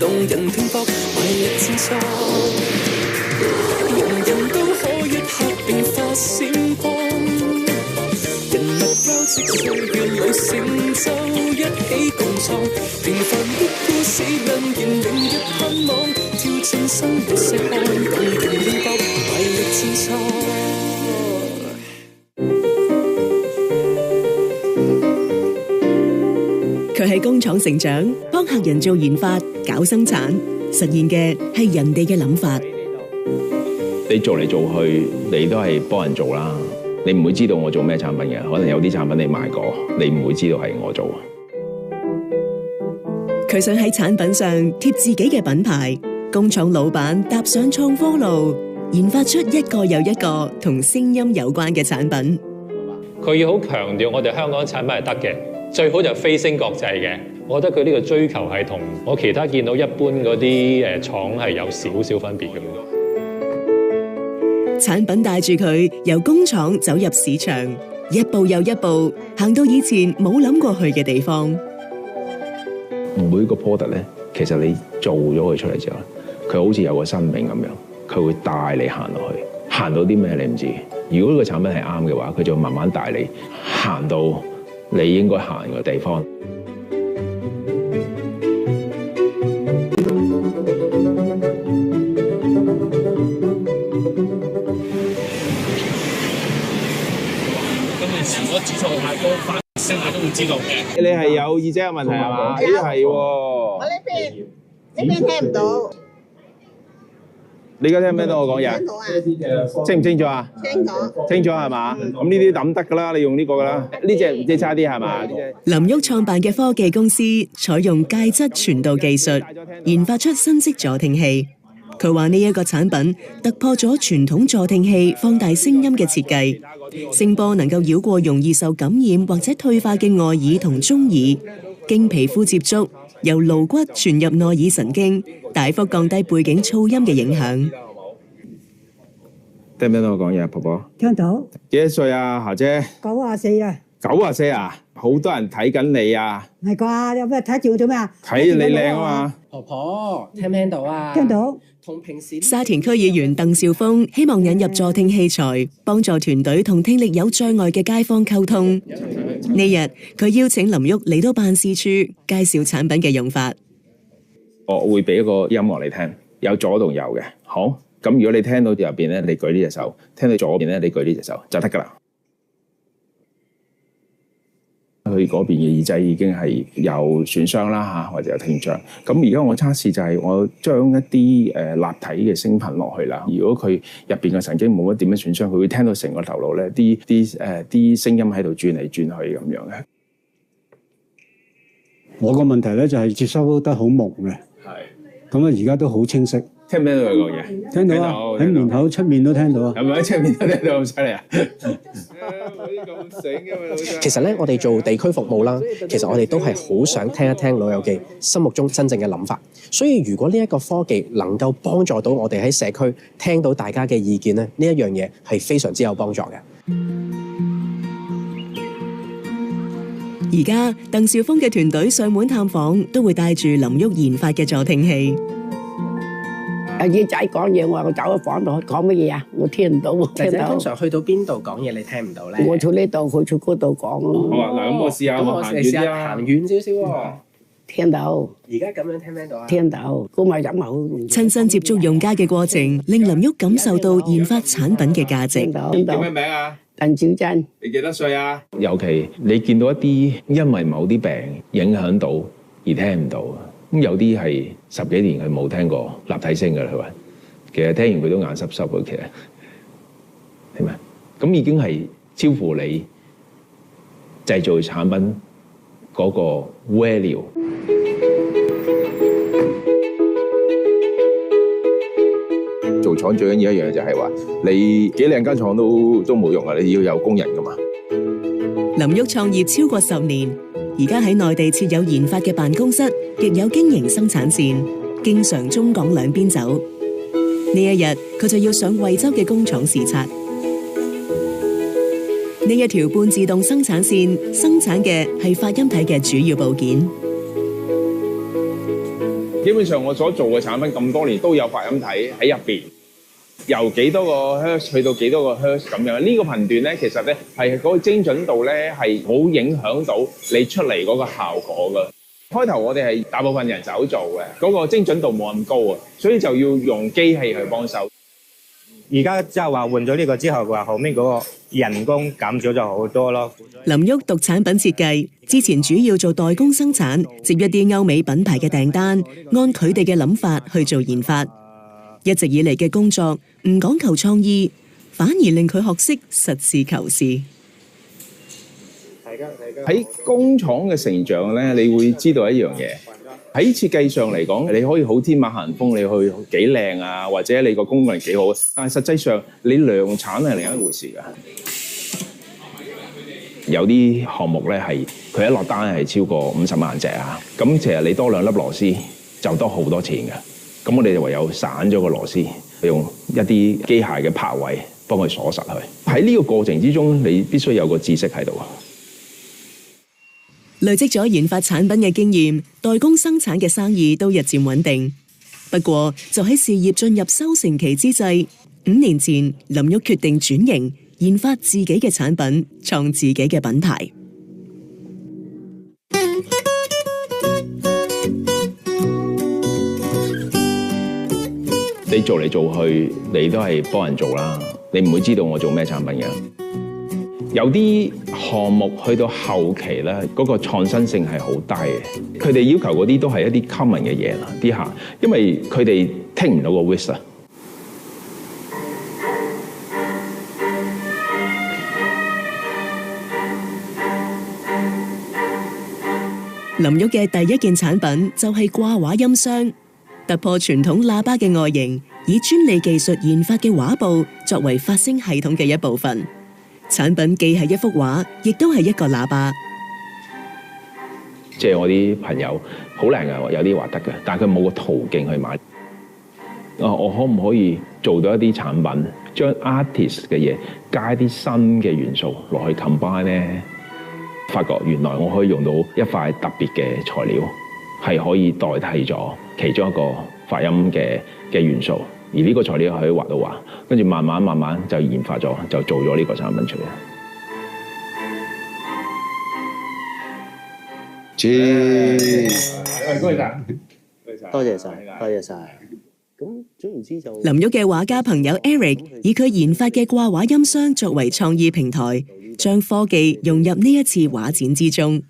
動人拼搏，賣力戰索。人人都可一刻迸發閃光，人物交織歲月裏成就一起共創。平凡的故事讓人永遠盼望，挑戰生活細看，動人拼搏，賣力戰索。佢喺工廠成長，幫客人做研發、搞生產，實現嘅係人哋嘅諗法。你做嚟做去，你都係幫人做啦。你唔會知道我做咩產品嘅，可能有啲產品你賣過，你唔會知道係我做。佢想喺產品上貼自己嘅品牌，工廠老闆踏上創科路，研發出一個又一個同聲音有關嘅產品。佢要好強調我哋香港產品係得嘅，最好就飛升國際嘅。我覺得佢呢個追求係同我其他見到一般嗰啲廠係有少少分別嘅。產品帶住佢由工廠走入市場，一步又一步行到以前冇諗過去嘅地方。每個 product 咧，其實你做咗佢出嚟之後，佢好似有個生命咁樣，佢會帶你行落去，行到啲咩你唔知。如果呢個產品係啱嘅話，佢就慢慢帶你行到你應該行嘅地方。如果指數太高，發聲下都會知道嘅。你係有耳仔有問題係嘛？呢係喎。我呢邊聽唔到。你而家聽唔聽到我講嘢？聽到啊。清唔清楚啊？清楚。清楚係嘛？咁呢啲抌得㗎啦，你用呢個㗎啦。呢隻差啲係嘛？林旭創辦嘅科技公司採用介質傳導技術，研發出新式助聽器。佢話呢一個產品突破咗傳統助聽器放大聲音嘅設計，聲波能夠繞過容易受感染或者退化嘅外耳同中耳，經皮膚接觸由顱骨傳入內耳神經，大幅降低背景噪音嘅影響。聽唔聽到我講嘢啊，婆婆？聽到。幾多歲啊，霞姐94啊。94啊？好多人睇緊你啊！唔係啩？有咩睇住我做咩啊？睇你靚啊嘛！婆婆，聽唔聽到啊？聽到。同平時沙田區議員鄧兆峰希望引入助聽器材，幫助團隊同聽力有障礙嘅街坊溝通。呢日佢邀請林旭嚟到辦事處介紹產品嘅用法。我會俾一個音樂你聽，有左同右嘅。好，咁如果你聽到右邊咧，你舉呢隻手；聽到左邊咧，你舉呢隻手就得㗎啦。佢嗰邊嘅耳仔已經係有損傷啦，或者有聽障。咁而家我測試就係我將一啲立體嘅聲頻落去啦。如果佢入邊嘅神經冇乜點樣損傷，佢會聽到成個頭腦咧啲聲音喺度轉嚟轉去咁樣嘅。我個問題咧就係接收得好朦嘅，係咁啊，而家都好清晰。聽唔聽到佢講嘢？聽到啊，喺門口出面都聽到啊。係咪喺出面都聽到咁犀利啊？其實咧，我哋做地區服務啦，其實我哋都係好想聽一聽老友記心目中真正嘅諗法。所以如果呢一個科技能夠幫助到我哋喺社區聽到大家嘅意見咧，呢一樣嘢係非常之有幫助嘅。而家鄧兆峰嘅團隊上門探訪，都會帶住林旭研發嘅助聽器。阿耳仔講嘢，我走咗房度講乜嘢啊？我聽唔到。姐姐通常去到邊度講嘢，你聽唔到咧？我從呢度去從嗰度講咯。好啊，嗱，咁我試下，咁我試下行遠少少喎。聽到。而家咁樣聽唔聽到啊？聽到。咁咪飲好。親身接觸用家嘅過程，令林旭感受到研發產品嘅價值。聽到。叫咩名啊？鄧小珍。你幾多歲啊？尤其你見到一啲因為某啲病影響到而聽唔到，咁有啲係10幾年佢冇聽過立體聲嘅啦，佢話其實聽完佢都眼濕濕嘅，其實係咪？咁已經係超乎你製造產品嗰個 value。做廠最緊要一樣嘢就係話，你幾靚間廠都冇用啊！你要有工人噶嘛。林旭創業超過10年，而家喺內地設有研發嘅辦公室，亦有經營生產線，經常中港兩邊走。呢一日佢就要上惠州嘅工廠視察。呢一條半自動生產線生產嘅係發音體嘅主要部件。基本上我所做嘅產品咁多年都有發音體喺入邊，由幾多個 hertz 去到幾多個 hertz 咁樣。呢個頻段咧，其實咧係嗰個精準度咧係好影響到你出嚟嗰個效果㗎。開頭我哋係大部分人手做嘅，嗰個精準度冇咁高啊，所以就要用機器去幫手。而家即係話換咗呢個之後嘅話，後面嗰個人工減少咗好多咯。林旭讀產品設計之前，主要做代工生產，接一啲歐美品牌嘅訂單，按佢哋嘅諗法去做研發。一直以嚟嘅工作唔講求創意，反而令佢學識實事求是。喺工廠嘅成長咧，你會知道一樣嘢。喺設計上嚟講，你可以好天馬行空，你去幾靚啊，或者你個功能幾好，但係實際上你量產係另一回事㗎。有啲項目咧係佢一落單係超過50萬隻啊，咁其實你多2粒螺絲就多好多錢㗎。咁我哋就唯有散咗個螺絲，用一啲機械嘅拍位幫佢鎖實佢。喺呢個過程之中，你必須有個知識喺度。累積咗研發產品嘅經驗，代工生產嘅生意都日漸穩定。不過，就喺事業進入收成期之際，5年前林旭決定轉型，研發自己嘅產品，創自己嘅品牌。你做嚟做去，你都係幫人做啦，你唔會知道我做咩產品嘅。有啲項目去到後期咧，嗰個創新性係好低嘅。佢哋要求嗰啲都係一啲 common 嘅嘢啦，啲客，因為佢哋聽唔到個 whistle。林旭嘅第一件產品就係掛畫音箱，突破傳統喇叭嘅外形，以專利技術研發嘅畫布作為發聲系統嘅一部分。產品既係一幅畫，亦都係一個喇叭。即係我啲朋友好靚嘅，有啲畫得嘅，但係佢冇個途徑去買。我可唔可以做到一啲產品，將 artist 嘅嘢加啲新嘅元素落去 combine 咧？發覺原來我可以用到一塊特別嘅材料，係可以代替咗其中一個發音嘅元素。而呢個材料可以畫到畫，跟住慢慢就研發咗，就做咗呢個產品出嚟。多謝晒。咁總言之就林旭嘅畫家朋友 Eric 以佢研發嘅掛畫音箱作為創意平台，將科技融入呢一次畫展之中。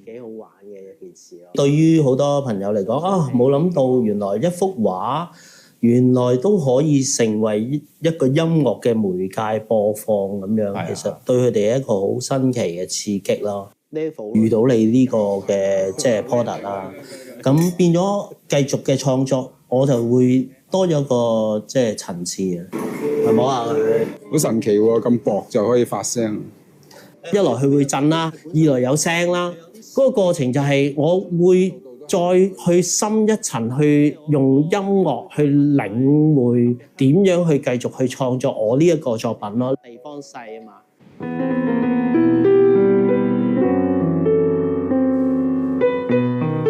幾好玩嘅一件事咯。對於好多朋友嚟講，冇諗到原來一幅畫原來都可以成為一個音樂嘅媒介播放咁樣，其實對佢哋係一個好新奇嘅刺激咯。遇到你呢個嘅即係 product 啦，咁變咗繼續嘅創作，我就會多咗個即係層次啊，係冇啊？好神奇喎，咁薄就可以發聲。一來佢會震啦，二來有聲啦，嗰個過程就係我會再去深一層，去用音樂去領會點樣去繼續去創作我呢一個作品咯。地方細啊嘛。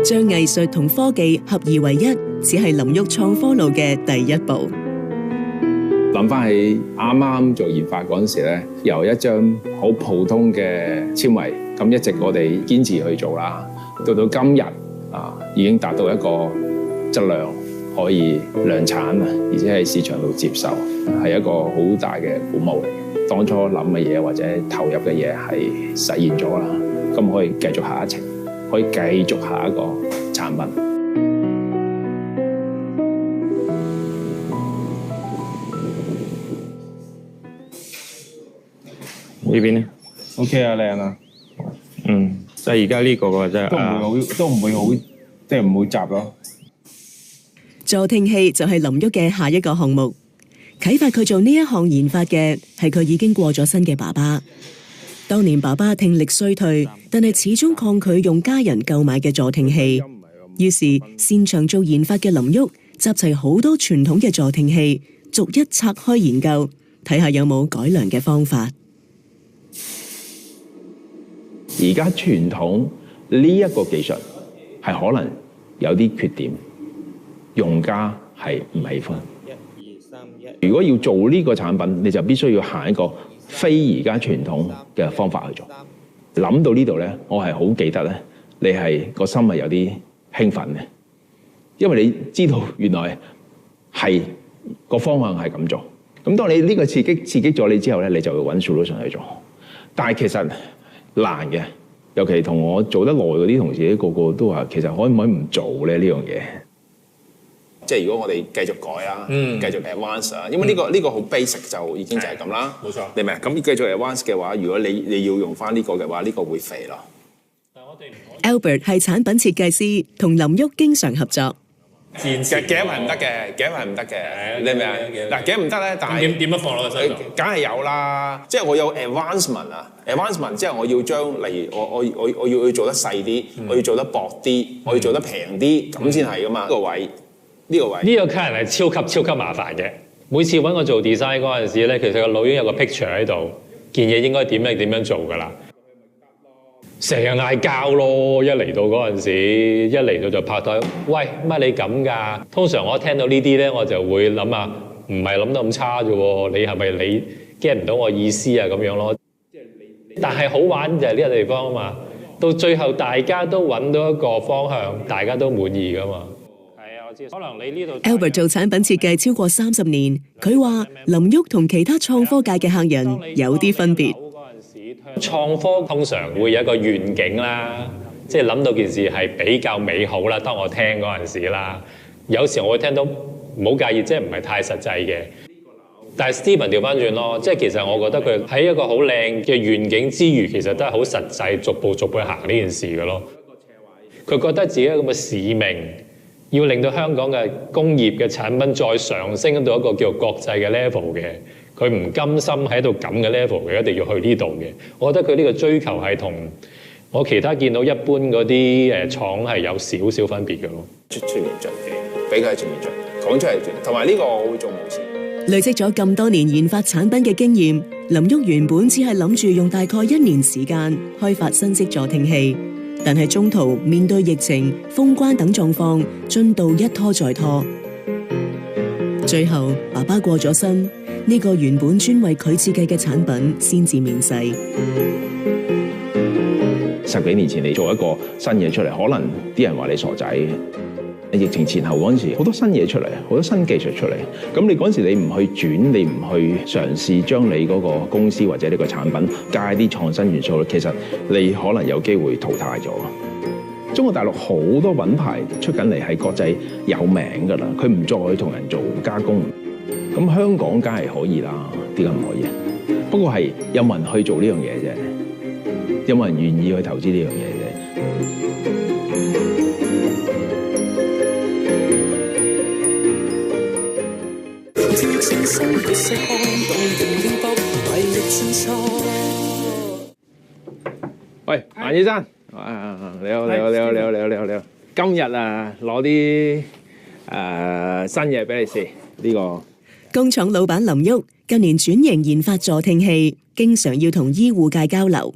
將藝術同科技合二為一，只係林旭創科路嘅第一步。諗翻起啱啱做研發嗰陣時咧，由一張好普通嘅纖維，咁一直我哋堅持去做啦，到今日已經達到一個質量可以量產啊，而且喺市場度接受，係一個好大嘅鼓舞嚟。當初諗嘅嘢或者投入嘅嘢係實現咗啦，咁可以繼續下一程，可以繼續下一個產品。呢邊咧 OK 啊，靚啊，即係而家呢個嘅啫，都唔會好，即係唔會雜咯。助聽器就係林旭嘅下一個項目，啟發佢做呢一項研發嘅係佢已經過咗身嘅爸爸。當年爸爸聽力衰退，但係始終抗拒用家人購買嘅助聽器，於是擅長做研發嘅林旭集齊好多傳統嘅助聽器，逐一拆開研究，睇下有冇改良嘅方法。而家傳統呢一個技術係可能有啲缺點，用家係唔喜歡。如果要做呢個產品，你就必須要行一個非而家傳統嘅方法去做。諗到呢度咧，我係好記得咧，你係個心係有啲興奮嘅，因為你知道原來係個方向係咁做。咁當你呢個刺激咗你之後咧，你就會揾 solution 去做。但係其實難嘅，尤其同我做得耐嗰啲同事，個個都話其實可唔可以唔做咧呢樣嘢？即係如果我哋繼續改啦，繼續 advance 啊，因為呢個好 basic 就已經就係咁啦。冇錯，你明？咁繼續 advance 嘅話，如果你要用翻呢個嘅話，呢個會肥咯。 Albert 係產品設計師，同林旭經常合作。夾係唔得嘅，夾係唔得嘅，你明唔明啊？嗱，夾唔得咧，但係點樣放落去手度？梗係有啦，即係我有 advancement 啊 ，advancement 之後我要將例如我要做得細啲，我要做得薄啲，我要做得平啲，咁先係噶嘛。呢個位。呢個客人係超級麻煩嘅。每次揾我做 design 嗰陣時咧，其實個腦已經有個 picture 喺度，件嘢應該點樣做㗎啦。成日嗌交咯，一嚟到嗰陣時，一嚟到就拍台，喂，乜你咁㗎？通常我聽到呢啲咧，我就會諗啊，唔係諗得咁差啫喎，你係咪你 get 唔到我意思啊咁樣咯？但係好玩就係呢個地方啊嘛，到最後大家都揾到一個方向，大家都滿意㗎嘛。可能你呢度 Albert 做產品設計超過30年，佢話林旭同其他創科界嘅客人有啲分別。創科通常會有一個願景啦，即係諗到件事係比較美好啦。當我聽嗰陣時啦，有時我會聽到唔好介意，即係唔係太實際嘅。但係 Steven 調翻轉咯，即係其實我覺得佢喺一個好靚嘅願景之餘，其實都係好實際，逐步去行呢件事嘅咯。佢覺得自己有咁嘅使命。要令到香港嘅工業嘅產品再上升到一個叫國際嘅 level 嘅，佢唔甘心喺度咁嘅 level 嘅，一定要去呢度嘅。我覺得佢呢個追求係同我其他見到一般嗰啲廠係有少少分別嘅咯。出面進嘅，比較出面進，講出嚟同埋呢個我會做無線。累積咗咁多年研發產品嘅經驗，林旭原本只係諗住用大概1年時間開發新式助聽器。但係中途面對疫情、封關等狀況，進度一拖再拖。最後爸爸過咗身，呢個原本專為佢設計嘅產品先至面世。10幾年前你做一個新嘢出嚟，可能啲人話你傻仔。疫情前後嗰陣時，好多新嘢出嚟，好多新技術出嚟。咁你嗰陣時你唔去轉，你唔去嘗試將你嗰個公司或者呢個產品加啲創新元素，其實你可能有機會淘汰咗。中國大陸好多品牌出緊嚟係國際有名㗎啦，佢唔再同人做加工。咁香港梗係可以啦，點解唔可以啊？不過係有冇人去做呢樣嘢啫？有冇人願意去投資呢樣嘢啫？喂，顏醫生，你好。今日啊，攞啲新嘢俾你試。呢個工廠老闆林旭近年轉型研發助聽器，經常要同醫護界交流。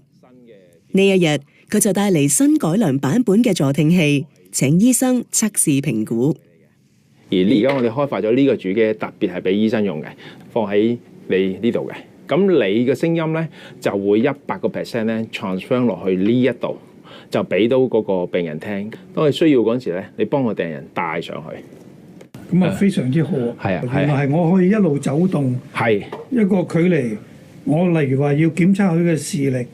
呢一日，佢就帶嚟新改良版本嘅助聽器，請醫生測試評估。而而家我哋開發咗呢個主機，特別係俾醫生用嘅，放喺你呢度嘅。咁你嘅聲音咧就會100% 咧 transfer 落去呢一度，就俾到嗰個病人聽。當佢需要嗰陣時咧，你幫個病人帶上去。咁啊，非常之好。係啊，原來係我可以一路走動，係一個距離。我例如話要檢測佢嘅視力，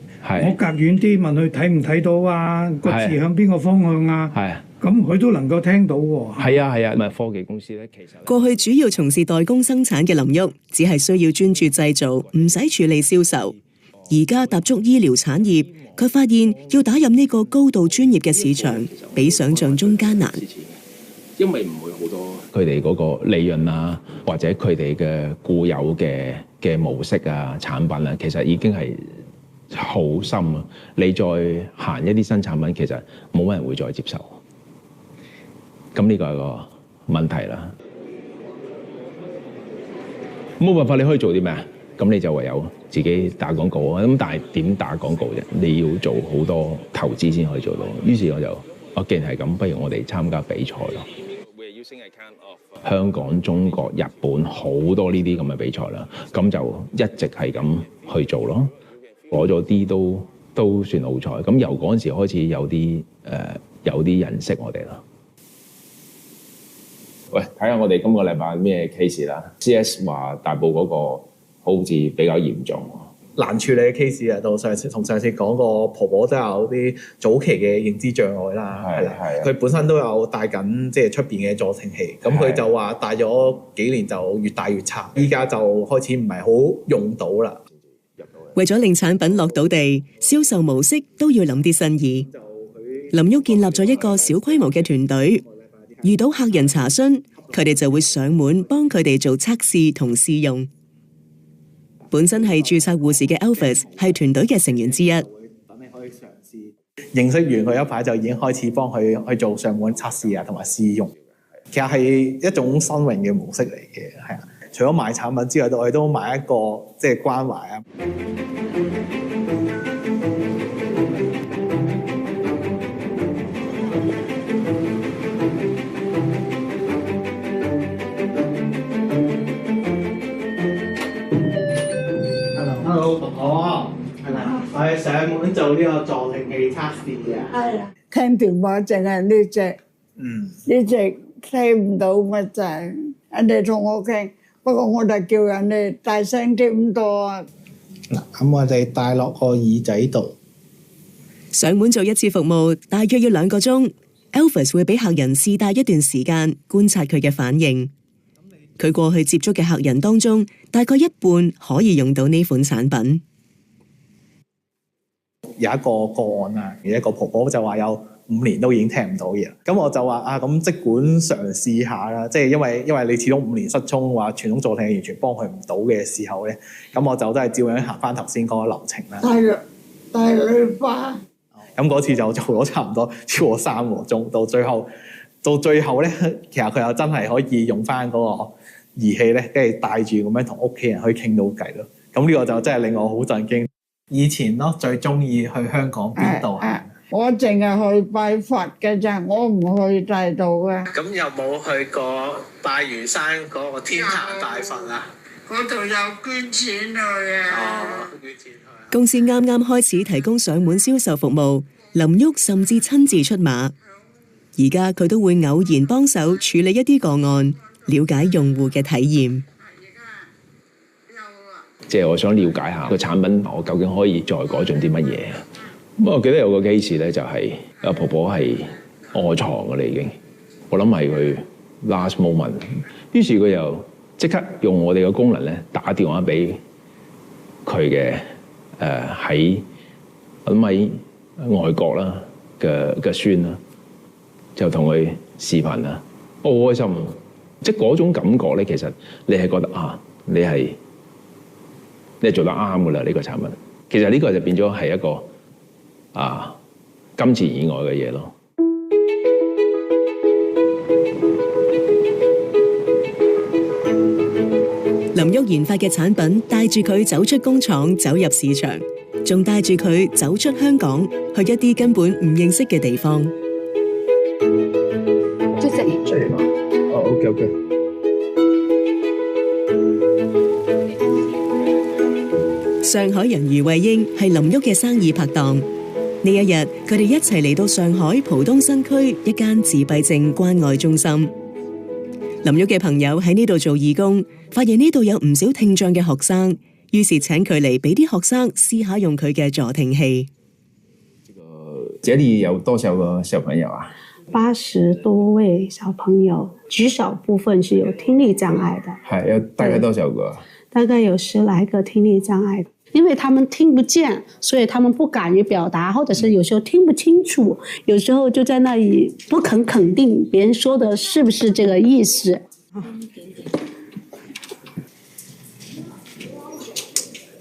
我隔遠啲問佢睇唔睇到啊？個字向邊個方向啊？係啊。咁佢都能夠聽到喎。係啊，咁啊，科技公司咧，其實過去主要從事代工生產嘅林旭，只係需要專注製造，唔使處理銷售。而家踏足醫療產業，佢發現要打入呢個高度專業嘅市場，比想象中艱難。因為唔會好多佢哋嗰個利潤啊，或者佢哋嘅固有嘅模式啊、產品啊，其實已經係好深啊。你再行一啲新產品，其實冇乜人會再接受。咁呢個係個問題啦。冇辦法，你可以做啲咩啊？咁你就唯有自己打廣告啊。咁但係點打廣告啫？你要做好多投資先可以做到。於是我既然係咁，不如我哋參加比賽咯。香港、中國、日本好多呢啲咁嘅比賽啦，咁就一直係咁去做咯，攞咗啲都算好彩。咁由嗰陣時開始有啲人識我哋啦。喂，睇下我哋今個禮拜咩 case 啦 ？CS 話大埔嗰個好似比較嚴重。難處理嘅 case 啊，到上次講個婆婆都有啲早期嘅認知障礙啦，係啦，佢本身都有戴緊即係出邊嘅助聽器，咁佢就話戴咗幾年就越戴越差，依家就開始唔係好用到啦。為咗令產品落到地，銷售模式都要諗啲新意。林旭建立咗一個小規模嘅團隊，遇到客人查詢，佢哋就會上門幫佢哋做測試同試用。本身係註冊護士嘅 Elvis 係團隊嘅成員之一。等你可以嘗試認識完佢一排，就已經開始幫佢去做上門測試啊，同埋試用。其實係一種新穎嘅模式嚟嘅，係啊。除咗賣產品之外，我哋都賣一個即係關懷啊。Hello， 婆婆，係咪？我哋上門做呢個助聽器測試啊。係啊，聽電話淨係呢隻，呢隻聽唔到乜滯，人哋同我傾，不過我就叫人哋大聲啲咁多啊。嗱，咁我哋戴落個耳仔度。上門做一次服務，大約要2個鐘。Elvis 會俾客人試戴一段時間，觀察佢嘅反應。佢過去接觸嘅客人當中，大概一半可以用到呢款產品。有一個個案啊，有一個婆婆就話有5年都已經聽唔到嘢，咁我就話啊，咁即管嘗試下啦，即係因為你始終5年失聰，話傳統助聽器完全幫佢唔到嘅時候咧，咁我就都係照樣行翻頭先嗰個流程啦。大女花。咁嗰次就做咗差唔多超過3個鐘，到最後咧，其實佢又真係可以用翻嗰個儀器咧，跟住帶住咁樣同屋企人可以傾到偈咯。咁呢個就真係令我好震驚。以前咯，最中意去香港邊度啊？我淨係去拜佛嘅咋，我唔去第度嘅。咁有冇去過大嶼山嗰個天壇大佛啊？嗰度有捐錢去啊！捐錢去。公司啱啱開始提供上門銷售服務，林旭甚至親自出馬。而家佢都會偶然幫手處理一啲個案，了解用戶嘅體驗。即係我想了解下個產品，我究竟可以再改進啲乜嘢？咁我記得有個 case 咧，就係阿婆婆係臥床㗎啦已經，我諗係佢 last moment。於是佢又即刻用我哋嘅功能咧，打電話俾佢嘅喺我諗喺外國啦嘅孫啦，就同佢視頻啦，好開心。即係嗰種感覺咧，其實你係覺得啊，你係做得啱㗎啦，呢個產品。其實呢個就變咗係一個金錢以外嘅嘢咯。林旭研發嘅產品帶住佢走出工廠，走入市場，仲帶住佢走出香港，去一啲根本唔認識嘅地方。出嚟嘛？OK。上海人余慧英係林旭嘅生意拍檔。呢一日，佢哋一齊嚟到上海浦東新區一間自閉症關愛中心。林旭嘅朋友喺呢度做義工，發現呢度有唔少聽障嘅學生，於是請佢嚟俾啲學生試下用佢嘅助聽器。這裡有多少個小朋友啊？80多位小朋友，極少部分是有聽力障礙的。係有大概多少個？大概有10來個聽力障礙的。因為他們聽不見，所以他們不敢於表達，或者是有時候聽不清楚，有時候就在那裡不肯定別人說的是不是這個意思。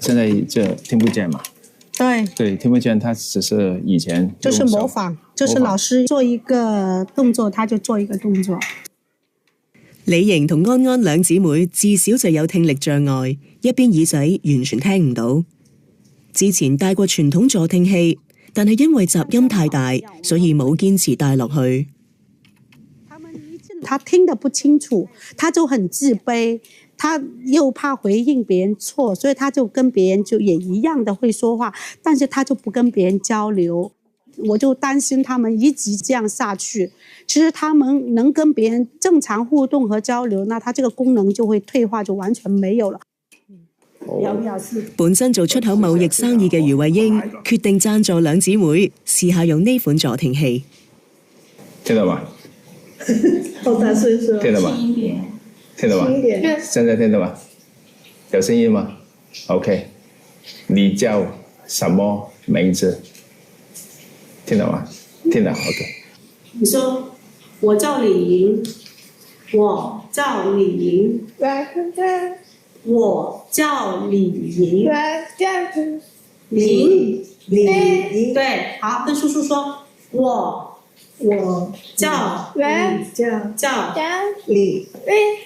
現在這聽不見嘛？對，聽不見，他只是以前就是模仿，就是老師做一個動作，他就做一個動作。李瑩同安安兩姊妹自小就有聽力障礙，一邊耳仔完全聽唔到。之前戴過傳統助聽器，但係因為雜音太大，所以冇堅持戴落去。他聽得不清楚，他就很自卑，他又怕回應別人錯，所以他就跟別人就也一樣的會說話，但是他就不跟別人交流。我就擔心他們一直這樣下去，其實他們能跟別人正常互動和交流，那他這個功能就會退化，就完全沒有了。本身做出口貿易生意嘅余慧英決定贊助兩姊妹試下用呢款助聽器。聽到嗎？好大聲說，聽到嗎？聽到嗎？現在聽到嗎？有聲音嗎 ？OK， 你叫什麼名字？聽到嗎？聽到 OK。你說我叫李瑩，我叫李瑩。我叫李瑩，瑩，对，好，跟叔叔說，我叫李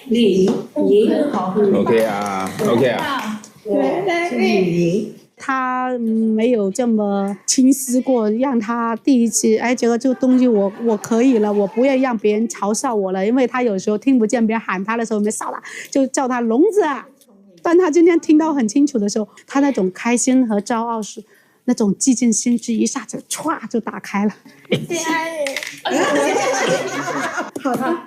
瑩，好 ，OK 啊 ，OK 啊，李瑩，他沒有這麼輕視過，讓他第一次，哎，這個東西我可以了，我不要讓別人嘲笑我了，因為他有時候聽不見別人喊他的時候，沒少了，就叫他聾子啊。但他今天聽到很清楚的時候，他那種開心和驕傲是那種寂靜心智一下子唰就打開了。好的，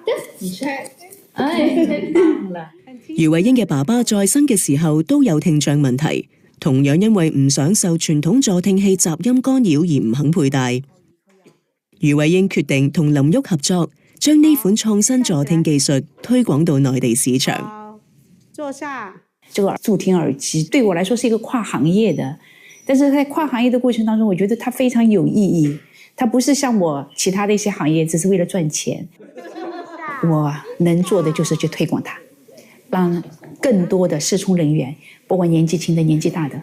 你猜，哎，太棒了。余慧英嘅爸爸在生嘅時候都有聽障問題，同樣因為唔想受傳統助聽器雜音干擾而唔肯佩戴。余慧英決定同林旭合作，將呢款創新助聽技術推廣到內地市場。坐下。這個助聽耳機對我來說是一個跨行業的，但是在跨行業的過程當中，我覺得它非常有意義。它不是像我其他的一些行業，只是為了賺錢。我能做的就是去推廣它，讓更多的視聰人員，不管年紀輕的、年紀大的，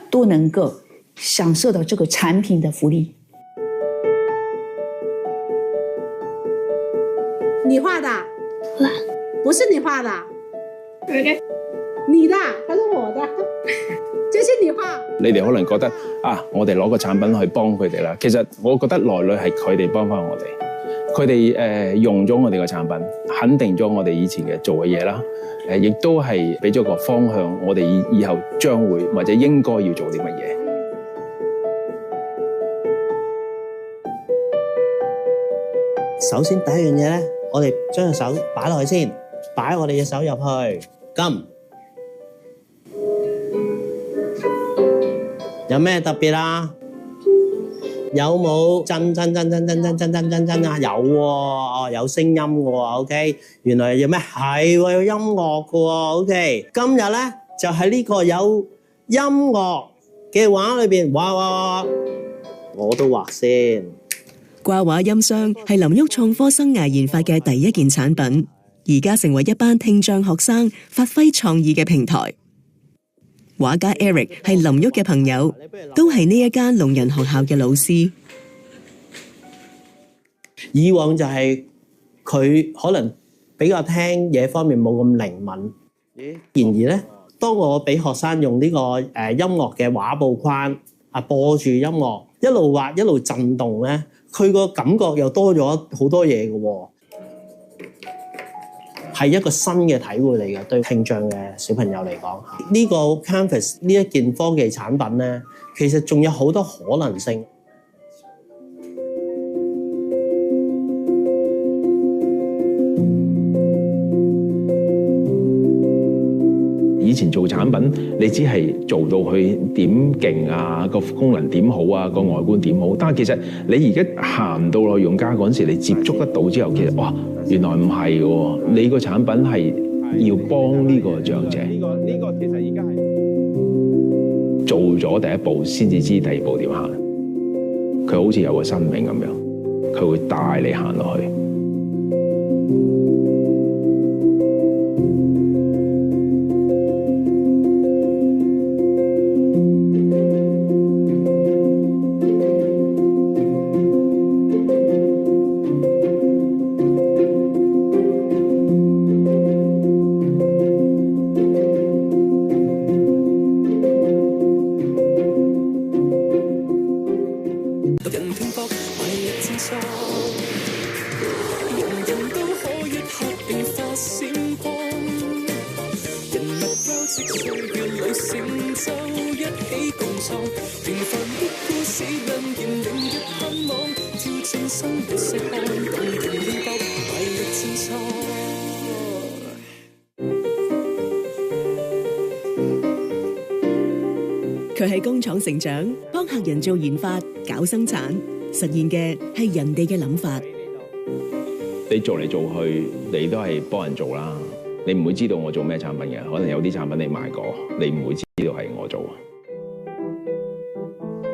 都能夠享受到這個產品的福利。你畫的？不是你畫的。你的，他是我的，這是你畫。你哋可能覺得啊，我哋攞個產品去幫佢哋啦。其實我覺得來裏係佢哋幫翻我哋，佢哋用咗我哋個產品，肯定咗我哋以前嘅做嘅嘢啦。亦都係俾咗個方向，我哋以後將會或者應該要做啲乜嘢。首先第一樣嘢咧，我哋將隻手擺落去先，擺我哋隻手入去，撳。有咩特別啊？有冇震啊？有喎，有聲音嘅喎 ，OK。原來有咩？係喎，有音樂嘅喎 ，OK。今日咧就喺呢個有音樂嘅畫裏邊，畫，我都畫先。掛畫音箱係林旭創科生涯研發嘅第一件產品，而家成為一班聽障學生發揮創意嘅平台。畫家 Eric 係林旭嘅朋友，都係呢一間聾人學校嘅老師。以往就係佢可能比較聽嘢方面冇咁靈敏，然而咧，當我俾學生用呢個音樂嘅畫布框啊，播住音樂一路畫一路震動咧，佢個感覺又多咗好多嘢嘅喎。係一個新嘅體會嚟嘅，對聽障嘅小朋友嚟講，呢個 Canvas 呢一件科技產品咧，其實仲有好多可能性。以前做產品，你只係做到佢點勁啊，個功能點好啊，個外觀點好。但係其實你而家行到落用家嗰陣時，你接觸得到之後，其實哇，原來唔係喎，你個產品係要幫呢個長者。呢個其實而家係做咗第一步，先至知第二步點行。佢好似有個生命咁樣，佢會帶你行落去。創，平凡的故事亮然明日盼望，挑戰生活細看，動人面薄，懷力戰錯。佢喺工廠成長，幫客人做研發、搞生產，實現嘅係人哋嘅諗法。你做嚟做去，你都係幫人做啦。你唔會知道我做咩產品嘅，可能有啲產品你賣過，你唔會知道係我做。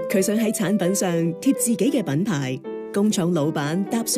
佢想喺產品上貼自己嘅品牌，工廠老闆搭上